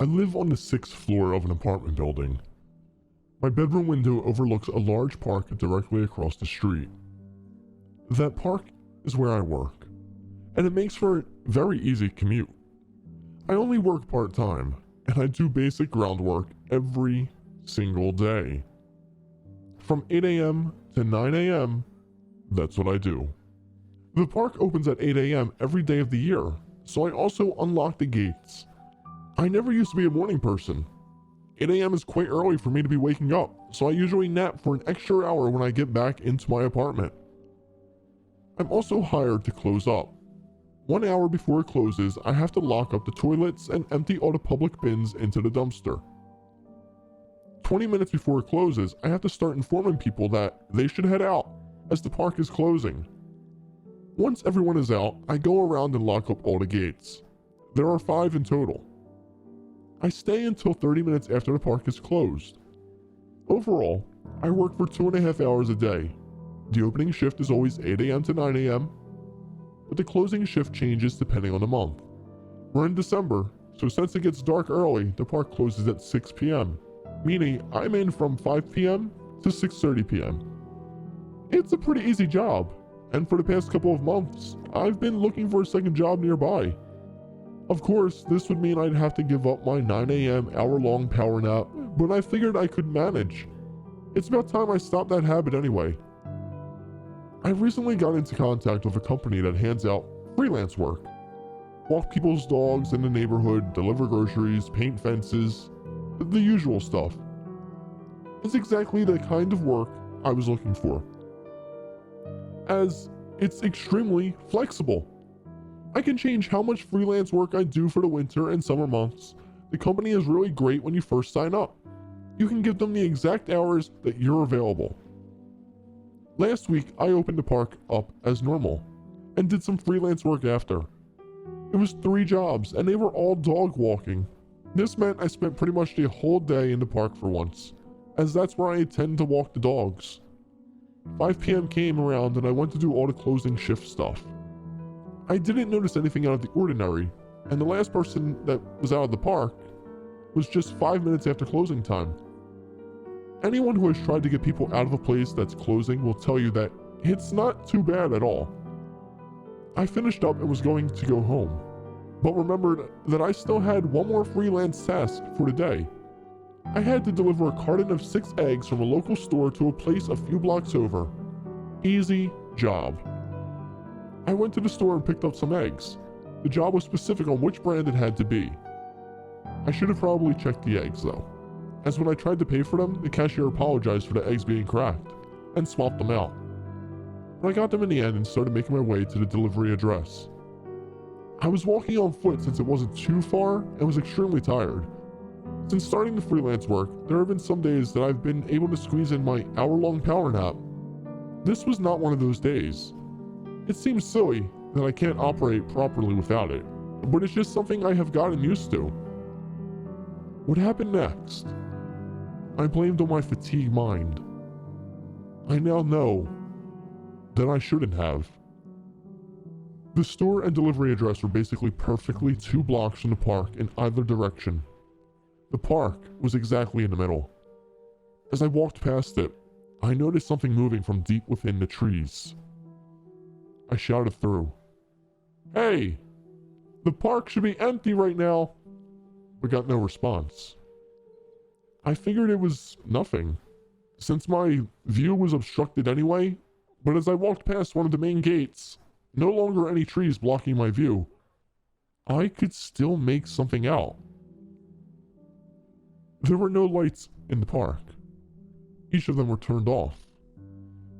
I live on the 6th floor of an apartment building. My bedroom window overlooks a large park directly across the street. That park is where I work, and it makes for a very easy commute. I only work part-time, and I do basic groundwork every single day. From 8 a.m. to 9 a.m., that's what I do. The park opens at 8 a.m. every day of the year, so I also unlock the gates. I never used to be a morning person. 8 a.m. is quite early for me to be waking up, so I usually nap for an extra hour when I get back into my apartment. I'm also hired to close up. 1 hour before it closes, I have to lock up the toilets and empty all the public bins into the dumpster. 20 minutes before it closes, I have to start informing people that they should head out as the park is closing. Once everyone is out, I go around and lock up all the gates. There are 5 in total. I stay until 30 minutes after the park is closed. Overall, I work for 2.5 hours a day. The opening shift is always 8 a.m. to 9 a.m., but the closing shift changes depending on the month. We're in December, so since it gets dark early, the park closes at 6 p.m., meaning I'm in from 5 p.m. to 6:30 p.m. It's a pretty easy job, and for the past couple of months, I've been looking for a second job nearby. Of course, this would mean I'd have to give up my 9 a.m. hour-long power nap, but I figured I could manage. It's about time I stopped that habit anyway. I recently got into contact with a company that hands out freelance work. Walk people's dogs in the neighborhood, deliver groceries, paint fences, the usual stuff. It's exactly the kind of work I was looking for, as it's extremely flexible. I can change how much freelance work I do for the winter and summer months. The company is really great when you first sign up. You can give them the exact hours that you're available. Last week, I opened the park up as normal and did some freelance work after. It was 3 jobs and they were all dog walking. This meant I spent pretty much the whole day in the park for once, as that's where I tend to walk the dogs. 5 p.m. came around and I went to do all the closing shift stuff. I didn't notice anything out of the ordinary, and the last person that was out of the park was just 5 minutes after closing time. Anyone who has tried to get people out of a place that's closing will tell you that it's not too bad at all. I finished up and was going to go home, but remembered that I still had one more freelance task for the day. I had to deliver a carton of 6 eggs from a local store to a place a few blocks over. Easy job. I went to the store and picked up some eggs. The job was specific on which brand it had to be. I should have probably checked the eggs though, as when I tried to pay for them, the cashier apologized for the eggs being cracked and swapped them out. But I got them in the end and started making my way to the delivery address. I was walking on foot since it wasn't too far and was extremely tired. Since starting the freelance work, there have been some days that I've been able to squeeze in my hour-long power nap. This was not one of those days. It seems silly that I can't operate properly without it, but it's just something I have gotten used to. What happened next? I blamed on my fatigued mind. I now know that I shouldn't have. The store and delivery address were basically perfectly 2 blocks from the park in either direction. The park was exactly in the middle. As I walked past it, I noticed something moving from deep within the trees. I shouted through, "Hey, the park should be empty right now," but got no response. I figured it was nothing, since my view was obstructed anyway, but as I walked past one of the main gates, no longer any trees blocking my view, I could still make something out. There were no lights in the park. Each of them were turned off.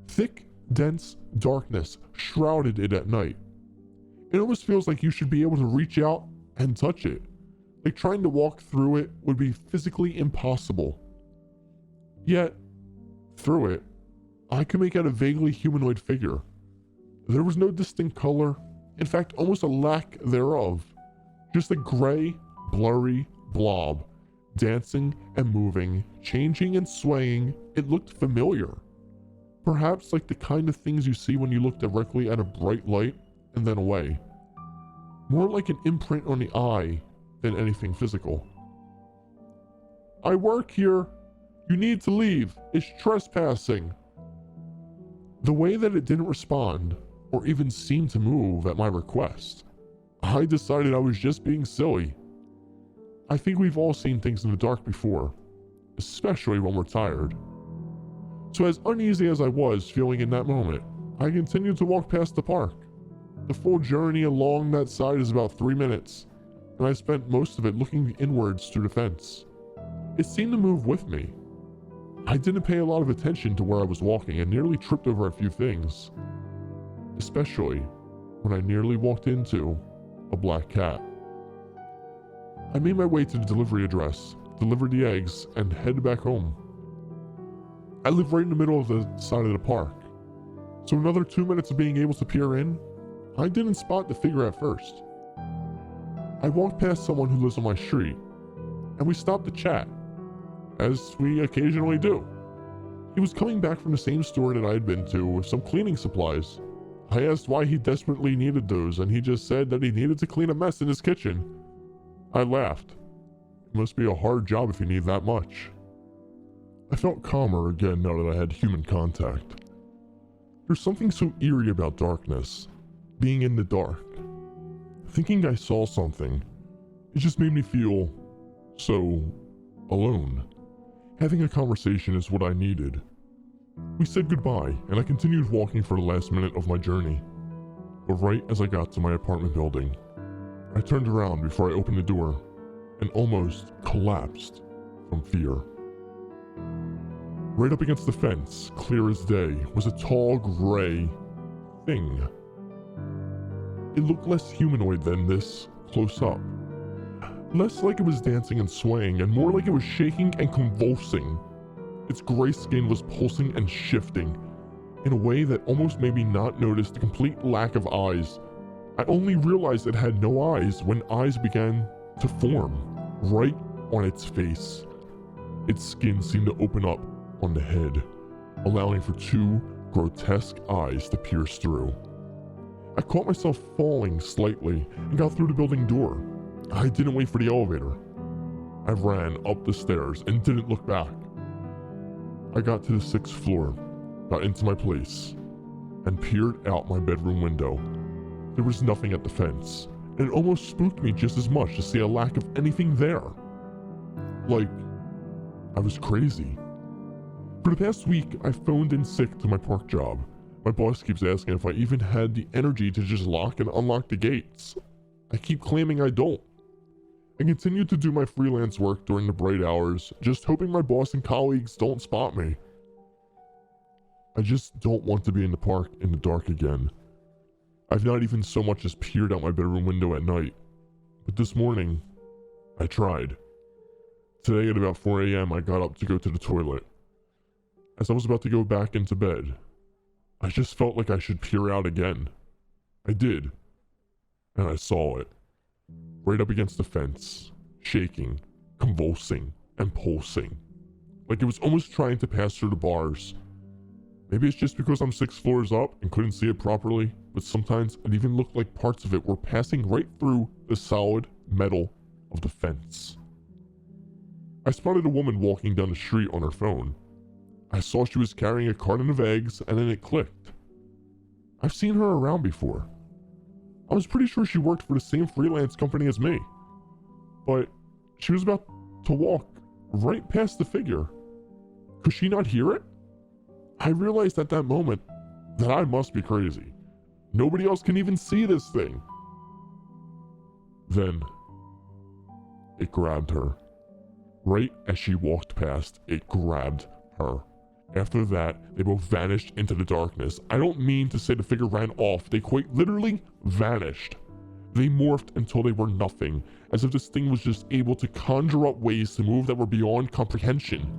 Thick, dense darkness shrouded it at night. It almost feels like you should be able to reach out and touch it. Like trying to walk through it would be physically impossible. Yet, through it, I could make out a vaguely humanoid figure. There was no distinct color, in fact almost a lack thereof. Just a gray, blurry blob, dancing and moving, changing and swaying. It looked familiar. Perhaps like the kind of things you see when you look directly at a bright light and then away. More like an imprint on the eye than anything physical. I work here. You need to leave. It's trespassing. The way that it didn't respond, or even seem to move at my request, I decided I was just being silly. I think we've all seen things in the dark before, especially when we're tired. So as uneasy as I was feeling in that moment, I continued to walk past the park. The full journey along that side is about 3 minutes, and I spent most of it looking inwards through the fence. It seemed to move with me. I didn't pay a lot of attention to where I was walking and nearly tripped over a few things, especially when I nearly walked into a black cat. I made my way to the delivery address, delivered the eggs, and headed back home. I live right in the middle of the side of the park, so another 2 minutes of being able to peer in, I didn't spot the figure at first. I walked past someone who lives on my street, and we stopped to chat, as we occasionally do. He was coming back from the same store that I had been to with some cleaning supplies. I asked why he desperately needed those, and he just said that he needed to clean a mess in his kitchen. I laughed. It must be a hard job if you need that much. I felt calmer again now that I had human contact. There's something so eerie about darkness, being in the dark. Thinking I saw something, it just made me feel so alone. Having a conversation is what I needed. We said goodbye, and I continued walking for the last minute of my journey. But right as I got to my apartment building, I turned around before I opened the door and almost collapsed from fear. Right up against the fence, clear as day, was a tall gray thing. It looked less humanoid than this, close up. Less like it was dancing and swaying, and more like it was shaking and convulsing. Its gray skin was pulsing and shifting in a way that almost made me not notice the complete lack of eyes. I only realized it had no eyes when eyes began to form right on its face. Its skin seemed to open up on the head, allowing for 2 grotesque eyes to pierce through. I caught myself falling slightly and got through the building door. I didn't wait for the elevator. I ran up the stairs and didn't look back. I got to the 6th floor, got into my place, and peered out my bedroom window. There was nothing at the fence, and it almost spooked me just as much to see a lack of anything there. Like, I was crazy. For the past week, I phoned in sick to my park job. My boss keeps asking if I even had the energy to just lock and unlock the gates. I keep claiming I don't. I continue to do my freelance work during the bright hours, just hoping my boss and colleagues don't spot me. I just don't want to be in the park in the dark again. I've not even so much as peered out my bedroom window at night, but this morning, I tried. Today at about 4 a.m. I got up to go to the toilet. As I was about to go back into bed, I just felt like I should peer out again. I did, and I saw it. Right up against the fence, shaking, convulsing, and pulsing. Like it was almost trying to pass through the bars. Maybe it's just because I'm 6 floors up and couldn't see it properly, but sometimes it even looked like parts of it were passing right through the solid metal of the fence. I spotted a woman walking down the street on her phone. I saw she was carrying a carton of eggs, and then it clicked. I've seen her around before. I was pretty sure she worked for the same freelance company as me, but she was about to walk right past the figure. Could she not hear it? I realized at that moment that I must be crazy. Nobody else can even see this thing. Then it grabbed her. Right as she walked past, it grabbed her. After that, they both vanished into the darkness. I don't mean to say the figure ran off. They quite literally vanished. They morphed until they were nothing, as if this thing was just able to conjure up ways to move that were beyond comprehension.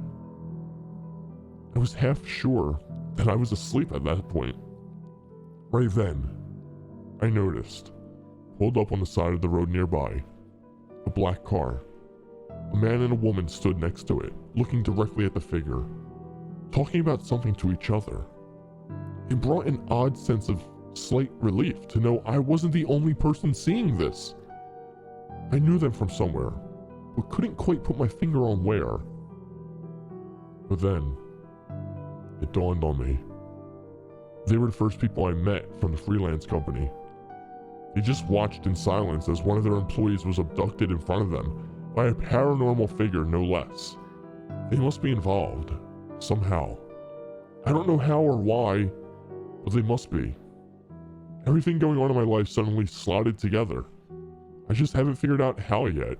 I was half sure that I was asleep at that point. Right then, I noticed, pulled up on the side of the road nearby, a black car. A man and a woman stood next to it, looking directly at the figure, talking about something to each other. It brought an odd sense of slight relief to know I wasn't the only person seeing this. I knew them from somewhere, but couldn't quite put my finger on where. But then, it dawned on me. They were the first people I met from the freelance company. They just watched in silence as one of their employees was abducted in front of them by a paranormal figure, no less. They must be involved, somehow. I don't know how or why, but they must be. Everything going on in my life suddenly slotted together. I just haven't figured out how yet.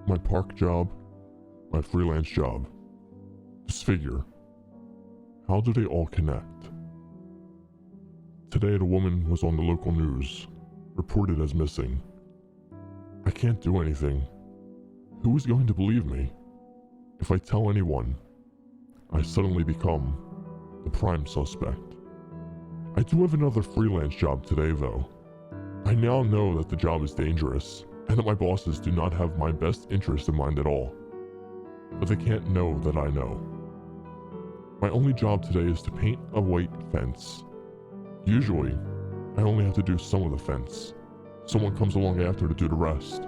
My park job, my freelance job, this figure. How do they all connect? Today, the woman was on the local news, reported as missing. I can't do anything. Who is going to believe me? If I tell anyone, I suddenly become the prime suspect. I do have another freelance job today, though. I now know that the job is dangerous, and that my bosses do not have my best interest in mind at all. But they can't know that I know. My only job today is to paint a white fence. Usually, I only have to do some of the fence. Someone comes along after to do the rest.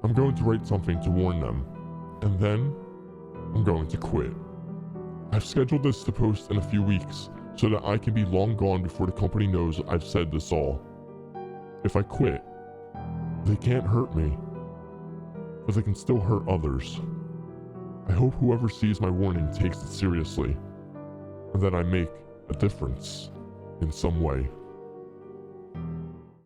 I'm going to write something to warn them, and then I'm going to quit. I've scheduled this to post in a few weeks so that I can be long gone before the company knows I've said this all. If I quit, they can't hurt me, but they can still hurt others. I hope whoever sees my warning takes it seriously, and that I make a difference in some way.